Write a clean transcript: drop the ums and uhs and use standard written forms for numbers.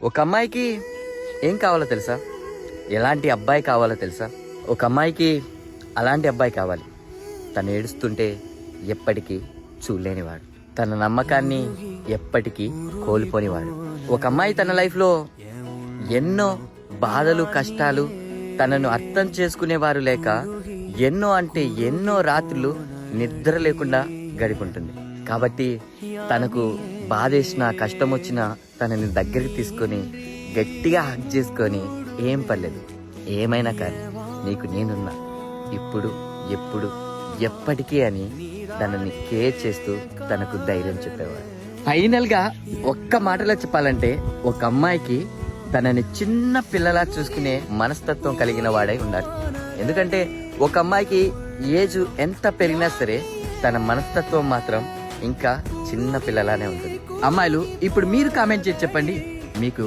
ఒక అమ్మాయికి ఏం కావాలో తెలుసా? ఎలాంటి అబ్బాయి కావాలో తెలుసా? ఒక అమ్మాయికి అలాంటి అబ్బాయి కావాలి. తను ఏడుస్తుంటే ఎప్పటికీ చూడలేనివాడు, తన నమ్మకాన్ని ఎప్పటికీ కోల్పోనివాడు. ఒక అమ్మాయి తన లైఫ్లో ఎన్నో బాధలు కష్టాలు, తనను అర్థం చేసుకునేవారు లేక ఎన్నో అంటే ఎన్నో రాత్రులు నిద్ర లేకుండా గడిపుంటుంది. కాబట్టి తనకు బాధేసిన కష్టం వచ్చినా తనని దగ్గరికి తీసుకొని గట్టిగా హగ్ చేసుకొని, ఏం పర్లేదు, ఏమైనా కానీ నీకు నేనున్నా, ఇప్పుడు ఎప్పుడు ఎప్పటికీ అని తనని కేర్ చేస్తూ తనకు ధైర్యం చెప్పేవాడు. ఫైనల్ గా ఒక్క మాటలో చెప్పాలంటే, ఒక అమ్మాయికి తనని చిన్న పిల్లలా చూసుకునే మనస్తత్వం కలిగిన వాడై ఉండాలి. ఎందుకంటే ఒక అమ్మాయికి ఏజ్ ఎంత పెరిగినా సరే తన మనస్తత్వం మాత్రం ఇంకా చిన్న పిల్లలానే ఉంటుంది. అమ్మాయిలు ఇప్పుడు మీరు కామెంట్ చేసి చెప్పండి, మీకు